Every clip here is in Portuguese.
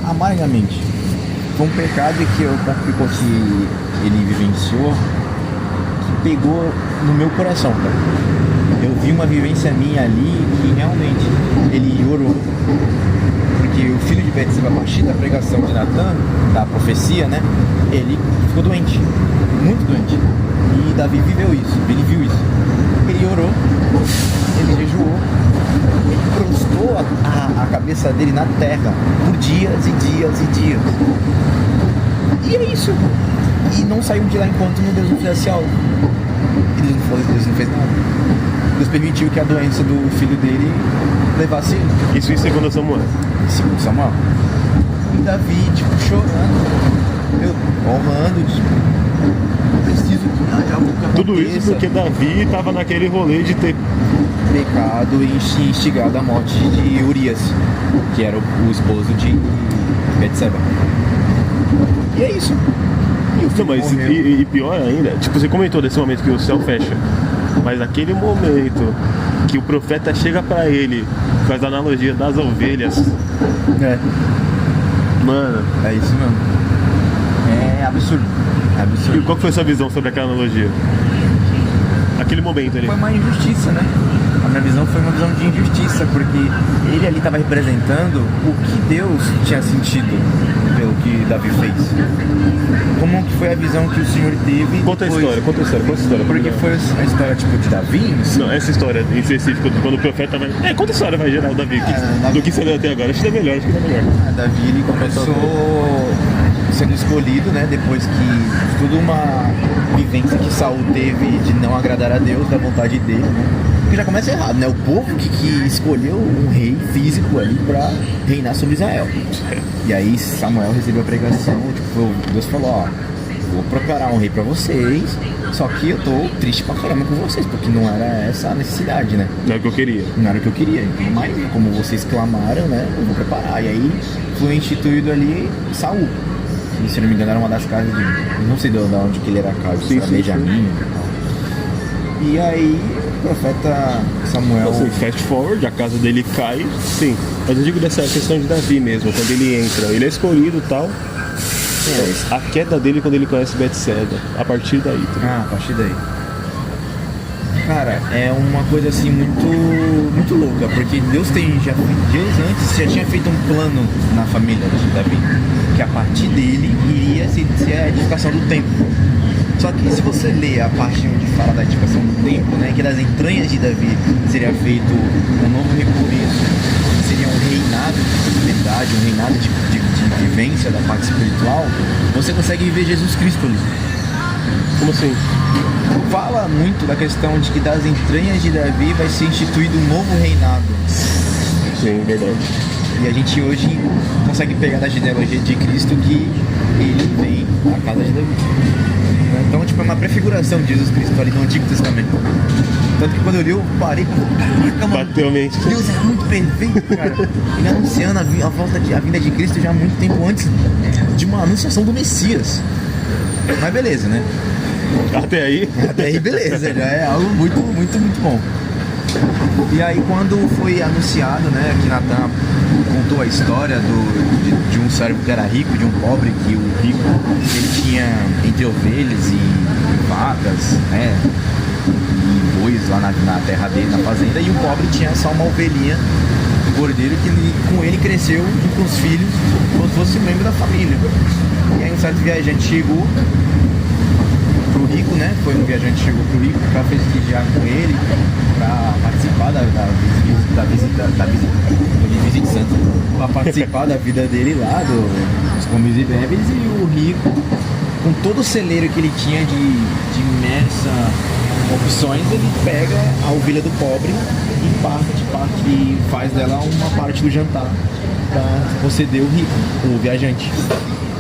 amargamente. Foi um pecado que ele vivenciou, que pegou no meu coração, cara. Eu vi uma vivência minha ali que realmente ele orou. Porque o filho de Betseba, a partir da pregação de Natan, da profecia, né? Ele ficou doente, muito doente. E Davi viveu isso, ele viu isso. Ele orou, ele jejuou, ele prostou a cabeça dele na terra por dias e dias e dias. E é isso. E não saiu de lá enquanto Deus não fizesse algo. E Deus não fez nada. Deus permitiu que a doença do filho dele levasse ele. Isso em 2 Samuel. Segundo Samuel. E Davi, chorando, orando, preciso que haja algo que aconteça. Tudo isso porque Davi estava naquele rolê de ter pecado e instigado a morte de Urias, que era o esposo de Betseba. E é isso. Não, mas e pior ainda, tipo, você comentou desse momento que o céu fecha, mas naquele momento que o profeta chega pra ele, faz a analogia das ovelhas. É. Mano. É isso mesmo. É absurdo. É absurdo. E qual que foi a sua visão sobre aquela analogia? Aquele momento ali. Foi uma injustiça, né? A minha visão foi uma visão de injustiça, porque ele ali estava representando o que Deus tinha sentido pelo que Davi fez. Como que foi a visão que o Senhor teve. Conta a história. Porque foi a história tipo de Davi? Não, essa história em específico, quando o profeta vai. Conta a história, vai gerar o Davi. Do que você leu até agora. Acho que é melhor. Davi, ele começou sendo escolhido, né? Depois que toda uma vivência que Saul teve de não agradar a Deus, da vontade dele, né? Porque já começa errado, né? O povo que escolheu um rei físico ali pra reinar sobre Israel. E aí Samuel recebeu a pregação, tipo, Deus falou, ó, vou preparar um rei pra vocês, só que eu tô triste pra caramba com vocês, porque não era essa a necessidade, né? Não era o que eu queria. Não era o que eu queria, então, mas como vocês clamaram, né, eu vou preparar. E aí foi instituído ali Saul. E, se não me engano, era uma das casas de... Não sei de onde que ele era casa, se era Benjamim e tal. E aí, o profeta Samuel... Assim, fast forward, a casa dele cai, sim. Mas eu digo dessa questão de Davi mesmo, quando ele entra. Ele é escolhido e tal. A queda dele quando ele conhece Betseba. A partir daí. A partir daí. Cara, é uma coisa assim muito louca, porque Deus antes já tinha feito um plano na família de Davi, que a partir dele iria ser a edificação do templo. Só que se você ler a parte onde fala da edificação do templo, né, que das entranhas de Davi seria feito um novo recomeço, seria um reinado de prosperidade, um reinado de vivência da parte espiritual, você consegue ver Jesus Cristo ali. Como assim? Fala muito da questão de que das entranhas de Davi vai ser instituído um novo reinado. Sim, verdade. E a gente hoje consegue pegar da genealogia de Cristo que ele vem da casa de Davi. Então, tipo, é uma prefiguração de Jesus Cristo ali no Antigo Testamento. Tanto que quando eu li, eu parei e falei, caraca, mano, bateu mente. Deus é muito perfeito, cara. Ele anunciando a vinda de Cristo já há muito tempo antes de uma anunciação do Messias. Mas beleza, né? Até aí beleza, já é algo muito, muito, muito bom. E aí quando foi anunciado, né, que Natan contou a história de um servo que era rico, de um pobre, que o rico, ele tinha entre ovelhas e vacas, né, e bois lá na terra dele, na fazenda, e o pobre tinha só uma ovelhinha, um cordeiro, que com ele cresceu com os filhos, como se fosse membro da família. E aí um certo viajante chegou pro rico, né? Foi um viajante que chegou pro rico para festejar com ele, para participar da visita santa, para participar da vida dele lá, dos comes e bebes, e o rico, com todo o celeiro que ele tinha de imensa opções, ele pega a ovelha do pobre e faz dela uma parte do jantar para conceder o rico, o viajante.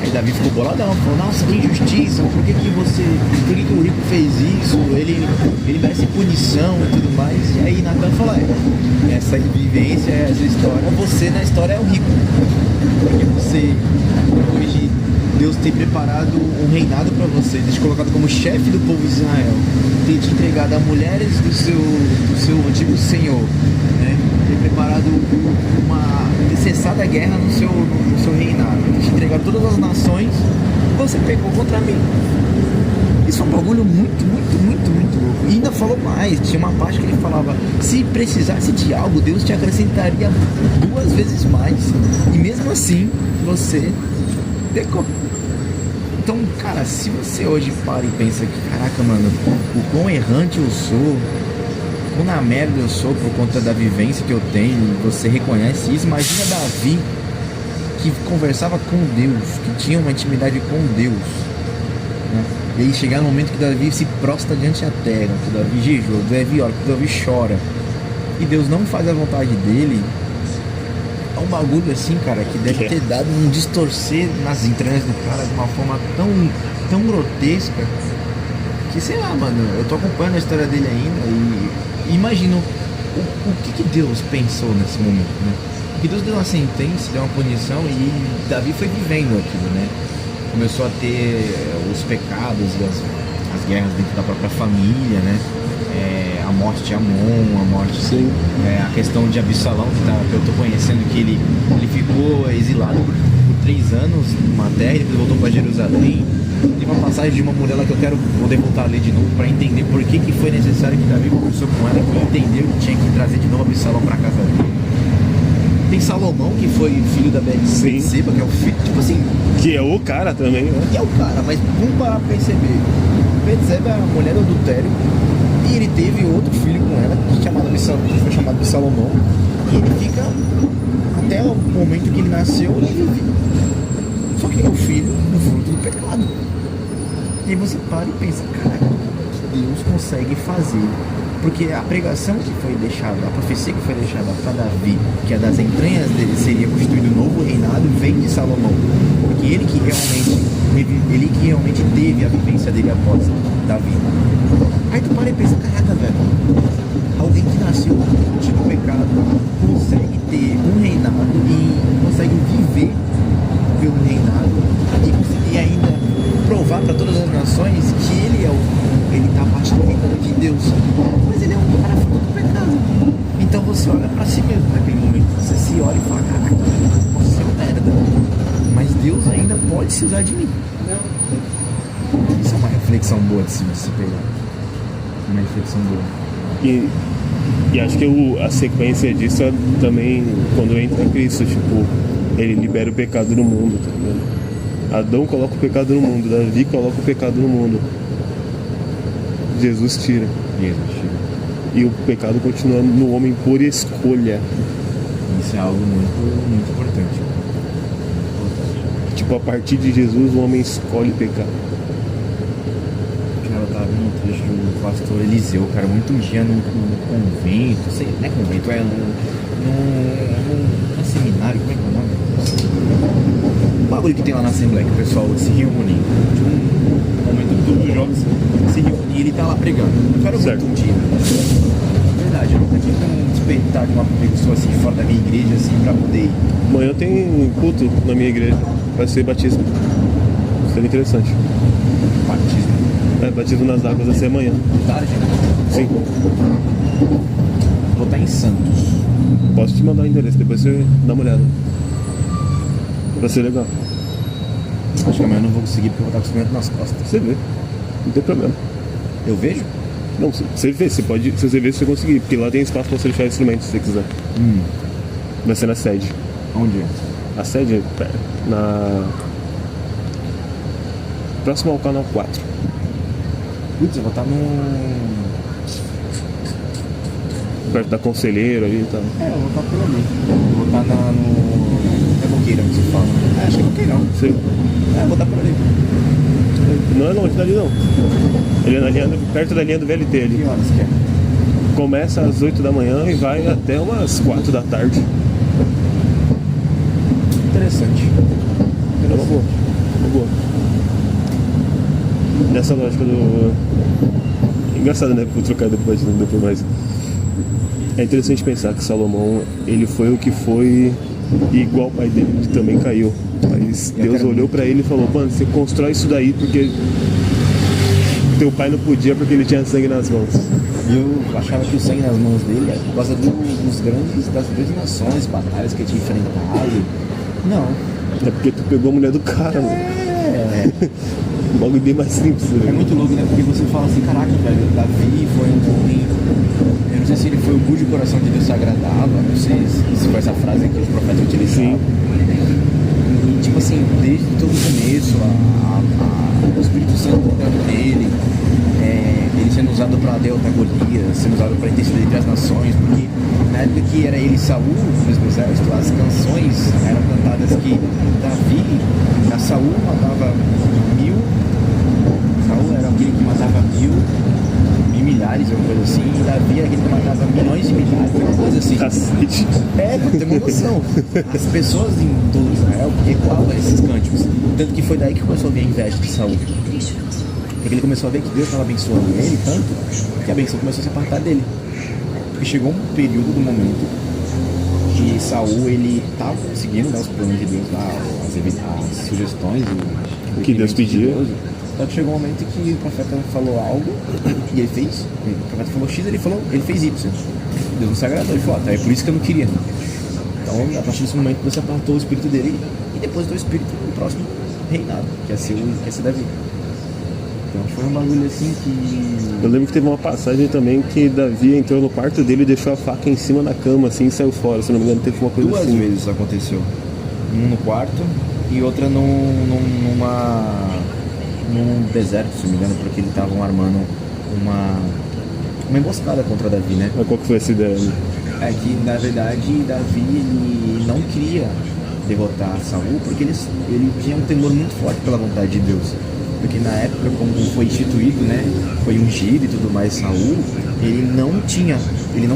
Aí Davi ficou boladão, falou, nossa, que injustiça, por que o rico fez isso? Ele merece punição e tudo mais. E aí Natan falou, essa vivência, essa história, você na história é o rico. Porque você, depois de Deus ter preparado um reinado para você, ter te colocado como chefe do povo de Israel, ter te entregado a mulheres do seu antigo senhor, né? Ter preparado ter cessado a guerra no seu reinado. a todas as nações, você pecou contra mim. Isso é um bagulho muito louco. E ainda falou mais, tinha uma parte que ele falava, se precisasse de algo, Deus te acrescentaria 2 vezes mais. E mesmo assim, você pecou. Então, cara, se você hoje para e pensa que, caraca, mano, o quão errante eu sou, quão na merda eu sou por conta da vivência que eu tenho, você reconhece isso, imagina Davi, que conversava com Deus, que tinha uma intimidade com Deus, né? E aí chegar no momento que Davi se prostra diante da terra, que Davi jejua, que Davi ora, que Davi chora, e Deus não faz a vontade dele. É um bagulho assim, cara, que deve ter dado um distorcer nas entranhas do cara de uma forma tão grotesca, que sei lá, mano, eu tô acompanhando a história dele ainda e imagino o que Deus pensou nesse momento, né? Porque Deus deu uma sentença, deu uma punição e Davi foi vivendo aquilo, né? Começou a ter os pecados e as guerras dentro da própria família, né? A morte de Amon, a morte, a questão de Absalão, que eu tô conhecendo, que ele ficou exilado por 3 anos numa terra, depois voltou para Jerusalém. Tem uma passagem de uma mulher lá que eu quero poder voltar a ler de novo para entender por que foi necessário que Davi conversou com ela e entendeu que tinha que trazer de novo Absalão para casa dele. Tem Salomão, que foi filho da Betseba, que é o filho, tipo assim... Que é o cara também, né? Que é o cara, mas vamos parar pra perceber. Betseba é a mulher do adultério, e ele teve outro filho com ela, que foi chamado de Salomão, e ele fica, até o momento que ele nasceu, ele vive. Só que é o filho do fruto do pecado. E aí você para e pensa, caraca, o que Deus consegue fazer? Porque a pregação que foi deixada, a profecia que foi deixada para Davi, que é das entranhas dele seria constituído um novo reinado, vem de Salomão. Porque ele que realmente teve a vivência dele após Davi. Aí tu para e pensa, caraca, velho, alguém que nasceu no pecado consegue ter um reinado e consegue viver pelo reinado e ainda provar para todas as nações que ele tá abaixo do reinado de Deus. Mas ele é um cara fruto do pecado. Então você olha pra si mesmo naquele momento. Você se olha e fala, caraca, você é um merda. Mas Deus ainda pode se usar de mim. Isso é uma reflexão boa de se pegar. Uma reflexão boa. E acho que a sequência disso é também quando entra Cristo, tipo, ele libera o pecado no mundo, tá ligado? Adão coloca o pecado no mundo, Davi coloca o pecado no mundo. Jesus tira. E o pecado continua no homem por escolha. Isso é algo muito importante. Tipo, a partir de Jesus o homem escolhe pecar. Cara, eu tava vendo um trecho do pastor Eliseu, cara, muito dia num convento, não é convento, é num seminário, como é que é o nome? Um bagulho que tem lá na Assembleia, que o pessoal se reúne. Um momento que todos os jovens se reúnem e ele tá lá pregando. Eu quero muito um dia. Verdade, eu nunca tive um despertar de uma pessoa assim fora da minha igreja, assim, pra poder ir. Amanhã tem culto na minha igreja, vai ser batismo. Seria interessante. Batismo? Batismo nas águas vai ser amanhã. Tarde? Sim. Vou estar em Santos. Posso te mandar o endereço, depois você dá uma olhada. Vai ser legal. Acho que amanhã eu não vou conseguir porque eu vou estar com o instrumento nas costas. Você vê, não tem problema. Eu vejo? Não, você vê, você pode, se você ver, você conseguir, porque lá tem espaço pra você deixar instrumentos se você quiser. Vai ser na sede. Onde é? A sede é próximo ao canal 4. Putz, eu vou estar Perto da Conselheiro ali e tal. eu vou estar por ali. Eu vou estar no... É Boqueirão que se fala. Acho que é Boqueirão. Sim. Eu vou estar por ali. Não é longe dali não. Ele é perto da linha do VLT ali. Que horas que é? Começa às 8 da manhã e vai até umas 4 da tarde. Interessante. É uma boa. Nessa lógica do... Engraçado, né? Vou trocar depois, mas... É interessante pensar que Salomão, ele foi o que foi igual o pai dele, que também caiu. Mas Deus olhou pra ele e falou, mano, você constrói isso daí porque teu pai não podia porque ele tinha sangue nas mãos. E eu achava que o sangue nas mãos dele é por causa das grandes nações, batalhas que ele tinha enfrentado. Não, É porque tu pegou a mulher do cara, mano. Um bagulho bem mais simples. É muito louco, né? Porque você fala assim, caraca, velho, Davi foi um homem. Eu não sei se ele foi o cujo coração de Deus se agradava, não sei se foi essa frase que os profetas utilizavam. E tipo assim, desde todo o começo, o Espírito Santo entrando nele, ele sendo usado para derrotar Golias, sendo usado para interceder entre as nações, porque na época que era ele e Saul, no mesmo exército, as canções eram cantadas que Davi, a Saul matava 1000, Saul era aquele que matava 1000 e milhares, alguma coisa assim, e Davi era aquele que matava milhões e milhares, alguma coisa assim. Cacete. Pra ter uma noção. As pessoas em todo Israel ecoavam esses cânticos. Tanto que foi daí que começou a vir a inveja de Saul. Porque ele começou a ver que Deus estava abençoando ele tanto que a benção começou a se apartar dele. Porque chegou um período do momento que Saul ele estava seguindo, né, os planos de Deus lá, as sugestões o que Deus pedia. Só que chegou um momento que o profeta falou algo e ele fez. O profeta falou X, ele fez Y. Deus não se agradou, ele falou, é por isso que eu não queria. Então, a partir desse momento, Deus apartou o espírito dele e depositou o espírito no próximo reinado, que ia ser Davi. Então foi um bagulho assim que... Eu lembro que teve uma passagem também que Davi entrou no quarto dele e deixou a faca em cima da cama, assim, e saiu fora. Se não me engano, teve uma coisa assim. 2 vezes isso aconteceu. Um no quarto e outra num deserto, se não me engano, porque eles estavam armando uma emboscada contra Davi, né? Mas qual que foi essa ideia? Né? É que, na verdade, Davi ele não queria derrotar Saul porque ele tinha um temor muito forte pela vontade de Deus. Porque na época, como foi instituído, né, foi ungido e tudo mais Saul, ele não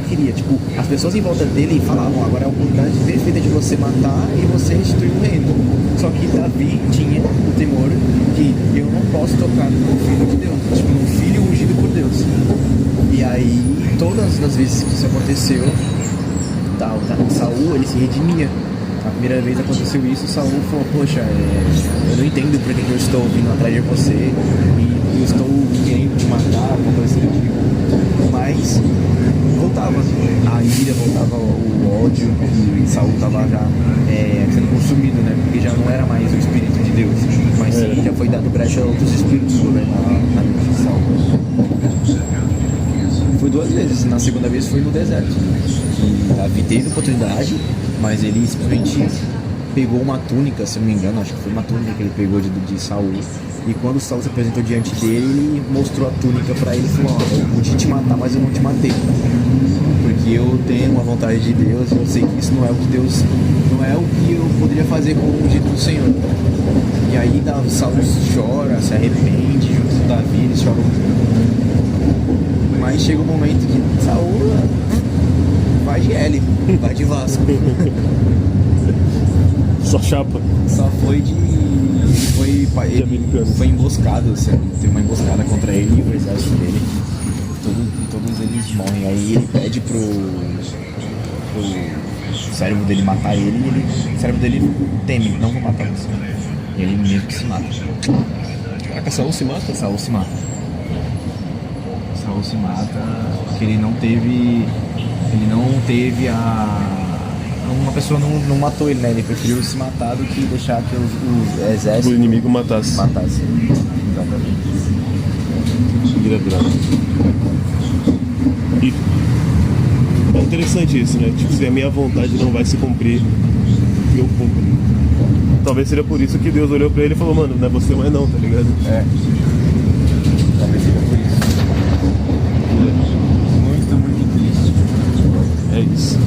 queria. Tipo, as pessoas em volta dele falavam, agora é a oportunidade perfeita de você matar e você instituir o reino. Só que Davi tinha o temor que eu não posso tocar no filho de Deus, tipo, no filho ungido por Deus. E aí, todas as vezes que isso aconteceu, Saul, ele se redimia. A primeira vez aconteceu isso, Saul falou, poxa, eu não entendo por que eu estou vindo atrás de você e eu estou querendo te matar, alguma coisa assim do tipo. Mas voltava a ira, voltava o ódio e Saul estava já sendo consumido, né? Porque já não era mais o Espírito de Deus, mas sim, já foi dado brecha a outros espíritos governar na vida de Saul. Foi 2 vezes, na segunda vez foi no deserto. E Davi teve oportunidade, mas ele simplesmente pegou uma túnica, se não me engano, acho que foi uma túnica que ele pegou de Saul. E quando Saul se apresentou diante dele, ele mostrou a túnica pra ele e falou, eu pude te matar, mas eu não te matei. Porque eu tenho uma vontade de Deus, eu sei que isso não é o que eu poderia fazer com o ungido do Senhor. E aí Saul chora, se arrepende, junto com Davi, eles choram. Mas chega um momento que Saul vai de L, vai de Vasco. Só chapa. Só foi foi emboscado, assim, teve uma emboscada contra ele e o exército dele. Todos eles morrem. Aí ele pede pro cérebro dele matar ele e o cérebro dele teme, não vou matar você. E ele mesmo que se mata. Caraca, Saul se mata? Saul se mata porque ele não teve uma pessoa não matou ele, né? Ele preferiu se matar do que deixar que os exércitos... O inimigo matasse. Exatamente. E é interessante isso, né? Tipo, se a minha vontade não vai se cumprir, eu cumpro. Talvez seja por isso que Deus olhou pra ele e falou, mano, não é você mais não, tá ligado? Talvez seja por isso. Muito, muito triste. É isso.